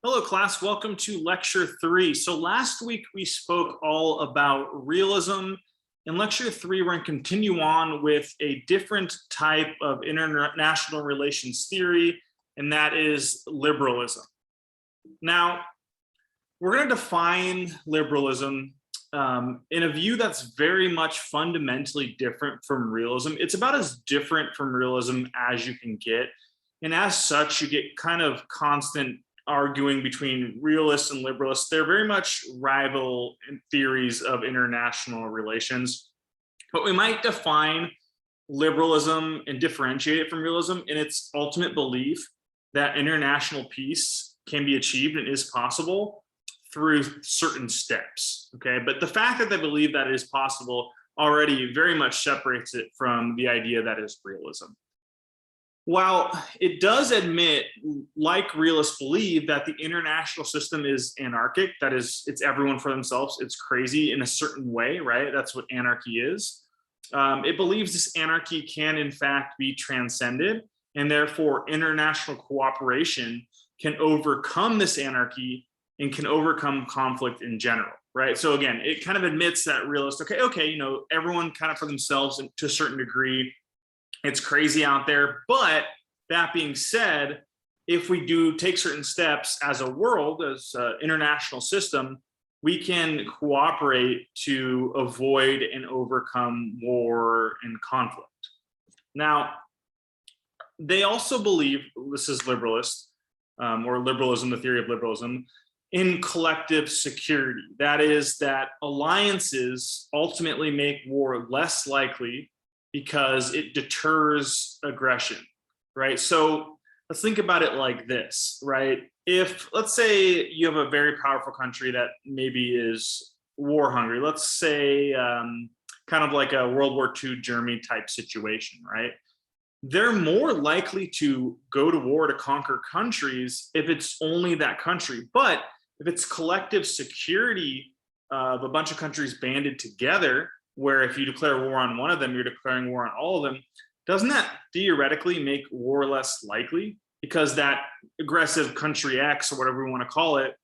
Hello class, welcome to lecture 3. So last week we spoke all about realism. In lecture 3, we're going to continue on with a different type of international relations theory, and that is liberalism. Now, we're going to define liberalism in a view that's very much fundamentally different from realism. It's about as different from realism as you can get. And as such, you get kind of constant arguing between realists and liberalists. They're very much rival theories of international relations. But we might define liberalism and differentiate it from realism in its ultimate belief that international peace can be achieved and is possible through certain steps. Okay, but the fact that they believe that it is possible already very much separates it from the idea that is realism. While it does admit, like realists believe, that the international system is anarchic, that is, it's everyone for themselves, it's crazy in a certain way, right? That's what anarchy is. It believes this anarchy can in fact be transcended, and therefore international cooperation can overcome this anarchy and can overcome conflict in general, right? So again, it kind of admits that realists, okay, you know, everyone kind of for themselves to a certain degree. It's crazy out there, but that being said, if we do take certain steps as a world, as an international system, we can cooperate to avoid and overcome war and conflict. Now, they also believe, this is liberalist, or liberalism, the theory of liberalism, in collective security. That is, that alliances ultimately make war less likely because it deters aggression, right? So let's think about it like this, right? If, let's say you have a very powerful country that maybe is war hungry, let's say kind of like a World War II Germany type situation, right? They're more likely to go to war to conquer countries if it's only that country. But if it's collective security of a bunch of countries banded together, where if you declare war on one of them, you're declaring war on all of them, doesn't that theoretically make war less likely? Because that aggressive country X, or whatever we want to call it,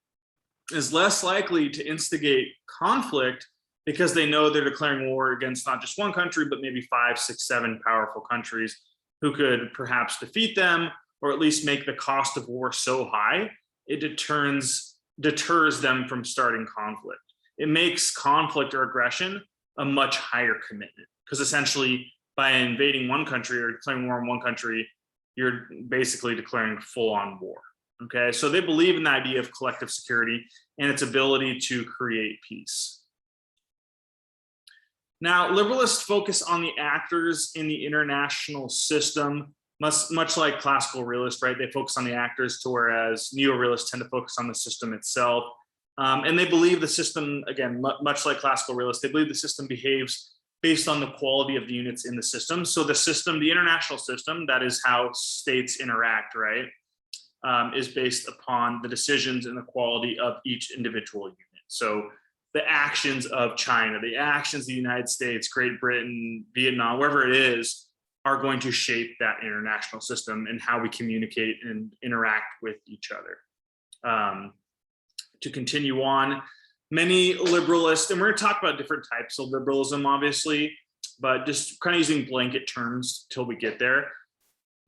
is less likely to instigate conflict because they know they're declaring war against not just one country, but maybe 5, 6, 7 powerful countries who could perhaps defeat them, or at least make the cost of war so high, it deters them from starting conflict. It makes conflict or aggression a much higher commitment, because essentially by invading one country or declaring war on one country, you're basically declaring full-on war. Okay, so they believe in the idea of collective security and its ability to create peace. Now, liberalists focus on the actors in the international system, much like classical realists, right? They focus on the actors, to whereas neo-realists tend to focus on the system itself. And they believe the system, again, much like classical realists, they believe the system behaves based on the quality of the units in the system. So the system, the international system, that is how states interact, right, is based upon the decisions and the quality of each individual unit. So the actions of China, the actions of the United States, Great Britain, Vietnam, wherever it is, are going to shape that international system and how we communicate and interact with each other. To continue on, many liberalists, and we're going to talk about different types of liberalism, obviously, but just kind of using blanket terms till we get there.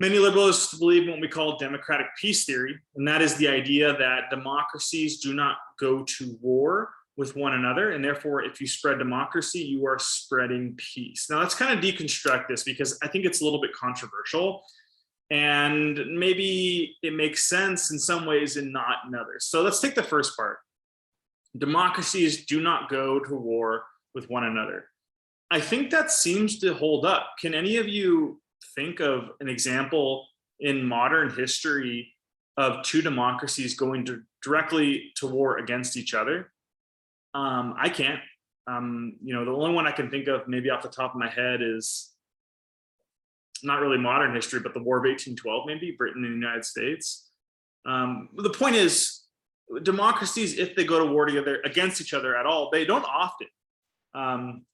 Many liberalists believe in what we call democratic peace theory, and that is the idea that democracies do not go to war with one another, and therefore, if you spread democracy, you are spreading peace. Now, let's kind of deconstruct this, because I think it's a little bit controversial. And maybe it makes sense in some ways and not in others. So let's take the first part. Democracies do not go to war with one another. I think that seems to hold up. Can any of you think of an example in modern history of two democracies going directly to war against each other? I can't. You know, the only one I can think of maybe off the top of my head is not really modern history, but the War of 1812, maybe, Britain and the United States. The point is, democracies, if they go to war together against each other at all, they don't often. And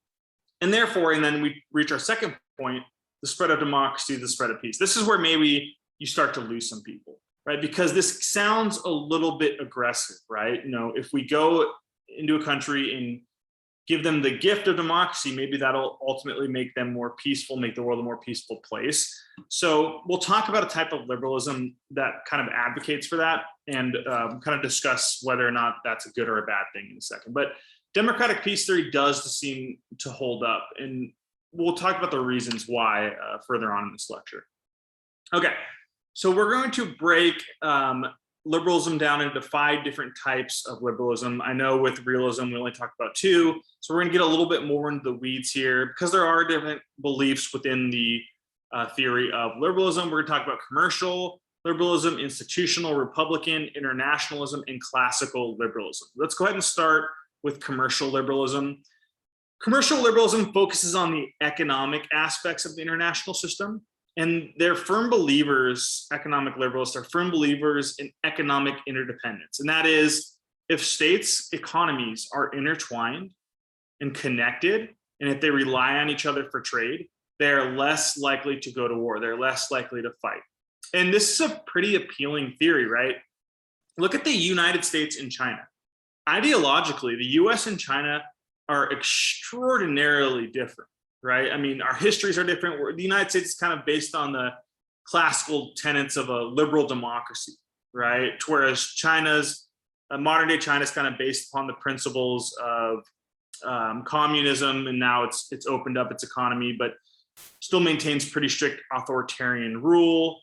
therefore, and then we reach our second point, the spread of democracy, the spread of peace. This is where maybe you start to lose some people. right? Because this sounds a little bit aggressive, right? If we go into a country and give them the gift of democracy, maybe that'll ultimately make them more peaceful, make the world a more peaceful place. So we'll talk about a type of liberalism that kind of advocates for that, and kind of discuss whether or not that's a good or a bad thing in a second. But democratic peace theory does seem to hold up, and we'll talk about the reasons why further on in this lecture. Okay, so we're going to break liberalism down into 5 different types of liberalism. I know with realism, we only talked about 2. So we're going to get a little bit more into the weeds here, because there are different beliefs within the theory of liberalism. We're going to talk about commercial liberalism, institutional, republican, internationalism, and classical liberalism. Let's go ahead and start with commercial liberalism. Commercial liberalism focuses on the economic aspects of the international system. And they're firm believers, economic liberalists are firm believers in economic interdependence. And that is, if states' economies are intertwined and connected, and if they rely on each other for trade, they're less likely to go to war. They're less likely to fight. And this is a pretty appealing theory, right? Look at the United States and China. Ideologically, the US and China are extraordinarily different. Right? I mean, our histories are different. The United States is kind of based on the classical tenets of a liberal democracy, right? Whereas China's, modern day China is kind of based upon the principles of communism, and now it's opened up its economy, but still maintains pretty strict authoritarian rule.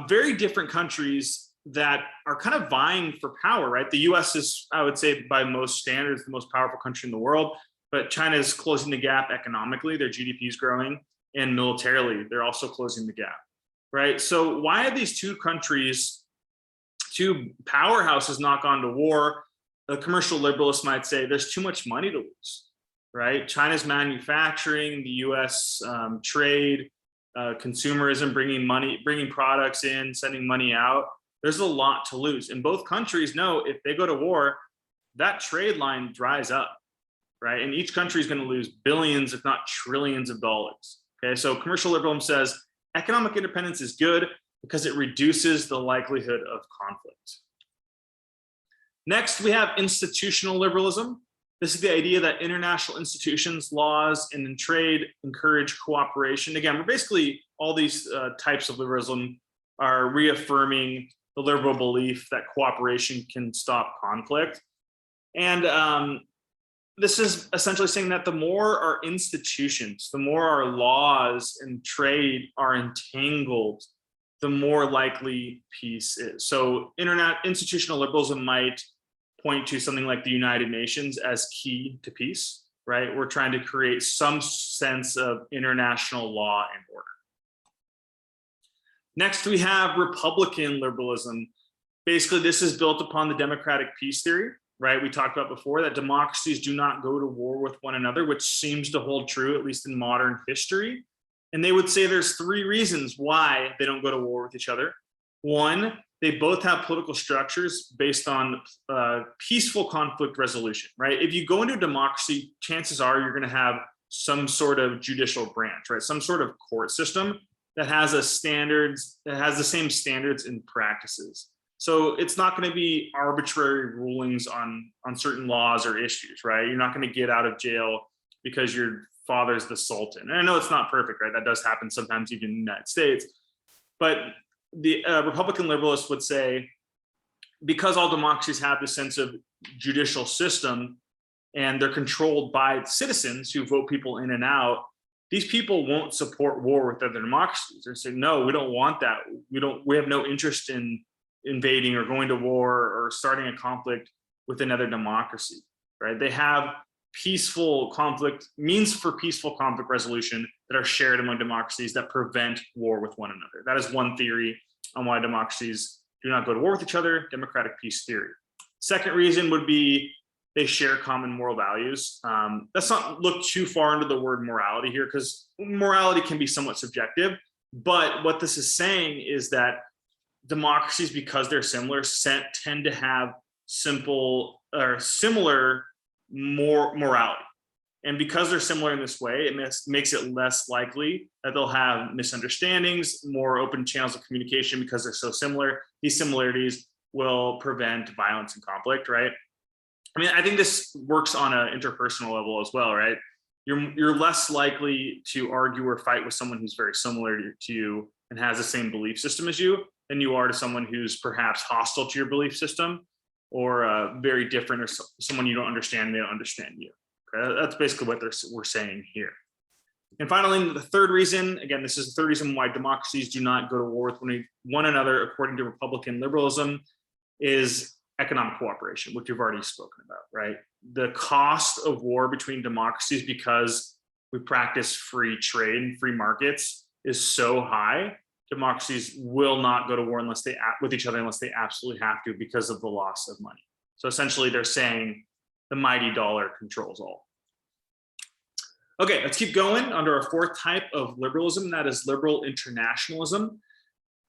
Very different countries that are kind of vying for power, right? The US is, I would say, by most standards, the most powerful country in the world. But China is closing the gap economically. Their GDP is growing, and militarily, they're also closing the gap, right? So why have these 2 countries, 2 powerhouses, not gone to war? The commercial liberalists might say there's too much money to lose, right? China's manufacturing, the US trade, consumerism, bringing products in, sending money out. There's a lot to lose. And both countries know if they go to war, that trade line dries up. Right? And each country is going to lose billions, if not trillions of dollars. Okay, so commercial liberalism says economic independence is good because it reduces the likelihood of conflict. Next, we have institutional liberalism. This is the idea that international institutions, laws, and in trade encourage cooperation. Again, we're basically, all these types of liberalism are reaffirming the liberal belief that cooperation can stop conflict. And this is essentially saying that the more our institutions, the more our laws and trade are entangled, the more likely peace is. So institutional liberalism might point to something like the United Nations as key to peace, right? We're trying to create some sense of international law and order. Next, we have republican liberalism. Basically, this is built upon the democratic peace theory. Right, we talked about before that democracies do not go to war with one another, which seems to hold true, at least in modern history. And they would say there's 3 reasons why they don't go to war with each other. 1, they both have political structures based on peaceful conflict resolution, right? If you go into a democracy, chances are you're going to have some sort of judicial branch, right? Some sort of court system that has the same standards and practices. So it's not going to be arbitrary rulings on certain laws or issues, right? You're not going to get out of jail because your father's the Sultan. And I know it's not perfect, right? That does happen sometimes even in the United States. But the Republican liberalists would say, because all democracies have this sense of judicial system and they're controlled by citizens who vote people in and out, these people won't support war with other democracies. They say, no, we don't want that. We have no interest in invading or going to war or starting a conflict with another democracy, right? They have peaceful conflict, means for peaceful conflict resolution that are shared among democracies that prevent war with one another. That is one theory on why democracies do not go to war with each other, democratic peace theory. Second reason would be they share common moral values. Let's not look too far into the word morality here, because morality can be somewhat subjective. But what this is saying is that democracies, because they're similar, tend to have simple or similar morality, And because they're similar in this way, it makes it less likely that they'll have misunderstandings, more open channels of communication because they're so similar. These similarities will prevent violence and conflict, right? I mean, I think this works on an interpersonal level as well, right? You're less likely to argue or fight with someone who's very similar to you and has the same belief system as you than you are to someone who's perhaps hostile to your belief system or very different, or someone you don't understand and they don't understand you. Okay? That's basically what we're saying here. And finally, the third reason, again, this is the third reason why democracies do not go to war with one another, according to Republican liberalism, is economic cooperation, which we've already spoken about, right? The cost of war between democracies, because we practice free trade and free markets, is so high. Democracies will not go to war with each other unless they absolutely have to, because of the loss of money. So essentially, they're saying the mighty dollar controls all. Okay, let's keep going under our fourth type of liberalism, that is liberal internationalism.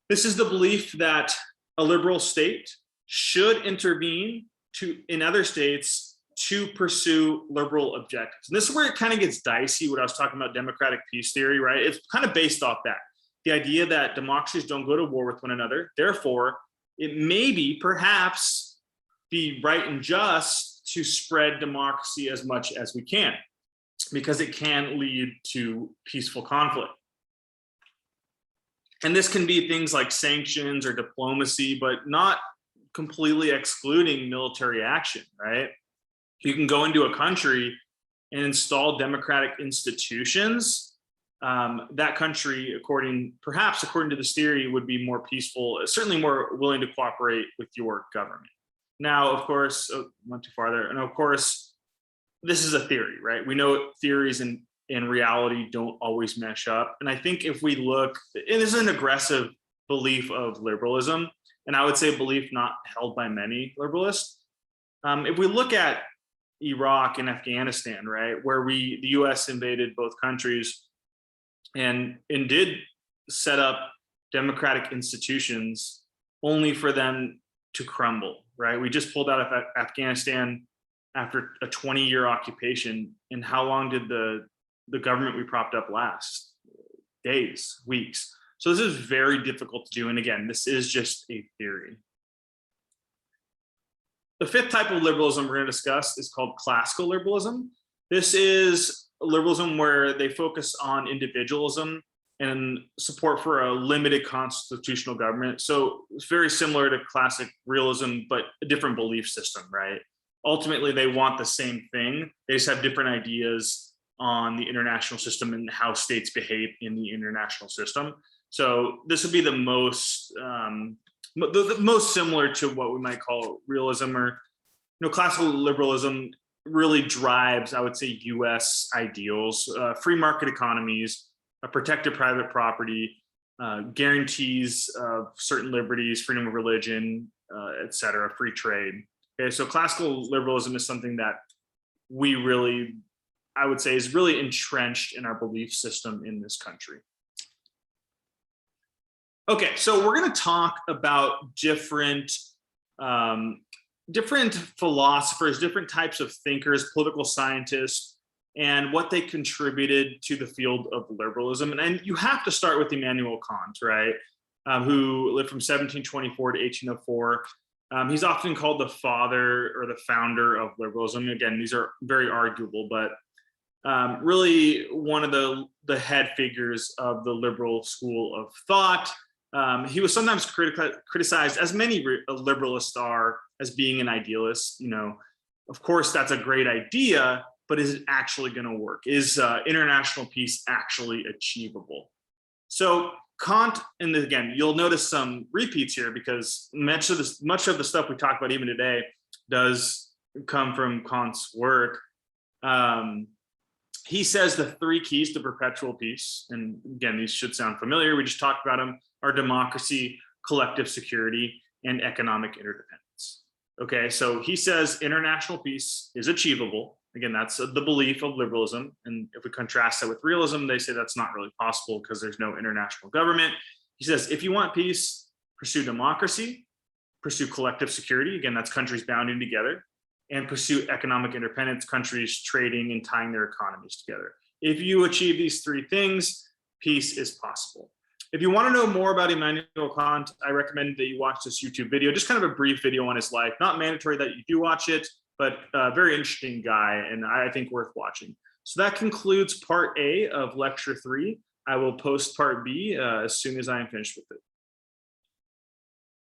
This is the belief that a liberal state should intervene in other states to pursue liberal objectives. And this is where it kind of gets dicey, what I was talking about democratic peace theory, right? It's kind of based off that. The idea that democracies don't go to war with one another. Therefore, it may perhaps be right and just to spread democracy as much as we can, because it can lead to peaceful conflict. And this can be things like sanctions or diplomacy, but not completely excluding military action, right? You can go into a country and install democratic institutions. That country, perhaps according to this theory, would be more peaceful, certainly more willing to cooperate with your government. Now, of course, went too far there. And of course, this is a theory, right? We know theories in reality don't always mesh up. And I think if we look, it is an aggressive belief of liberalism, and I would say a belief not held by many liberalists. If we look at Iraq and Afghanistan, right, where the US invaded both countries and did set up democratic institutions only for them to crumble, right? We just pulled out of Afghanistan after a 20-year occupation. And how long did the government we propped up last? Days, weeks. So this is very difficult to do. And again, this is just a theory. The fifth type of liberalism we're going to discuss is called classical liberalism. This is liberalism where they focus on individualism and support for a limited constitutional government. So it's very similar to classic realism, but a different belief system, right? Ultimately, they want the same thing. They just have different ideas on the international system and how states behave in the international system. So this would be the most similar to what we might call realism, or classical liberalism really drives, I would say, U.S. ideals, free market economies, protected private property, guarantees of certain liberties, freedom of religion, et cetera, free trade. Okay, so classical liberalism is something that I would say, is really entrenched in our belief system in this country. Okay, so we're going to talk about different philosophers, different types of thinkers, political scientists, and what they contributed to the field of liberalism. And you have to start with Immanuel Kant, right? Who lived from 1724 to 1804. He's often called the father or the founder of liberalism. Again, these are very arguable, but really one of the head figures of the liberal school of thought. He was sometimes criticized, as many liberalists are, as being an idealist. Of course, that's a great idea, but is it actually going to work? Is international peace actually achievable? So Kant, and again, you'll notice some repeats here because much of the stuff we talk about even today does come from Kant's work. He says the three keys to perpetual peace, and again, these should sound familiar. We just talked about them, are democracy, collective security, and economic interdependence. Okay, so he says international peace is achievable. Again, that's the belief of liberalism. And if we contrast that with realism, they say that's not really possible because there's no international government. He says, if you want peace, pursue democracy, pursue collective security. Again, that's countries bounding together. and pursue economic independence, countries trading and tying their economies together. If you achieve these three things, peace is possible. If you want to know more about Immanuel Kant, I recommend that you watch this YouTube video, just kind of a brief video on his life. Not mandatory that you do watch it, but a very interesting guy, and I think worth watching. So that concludes part A of lecture 3. I will post part B as soon as I am finished with it.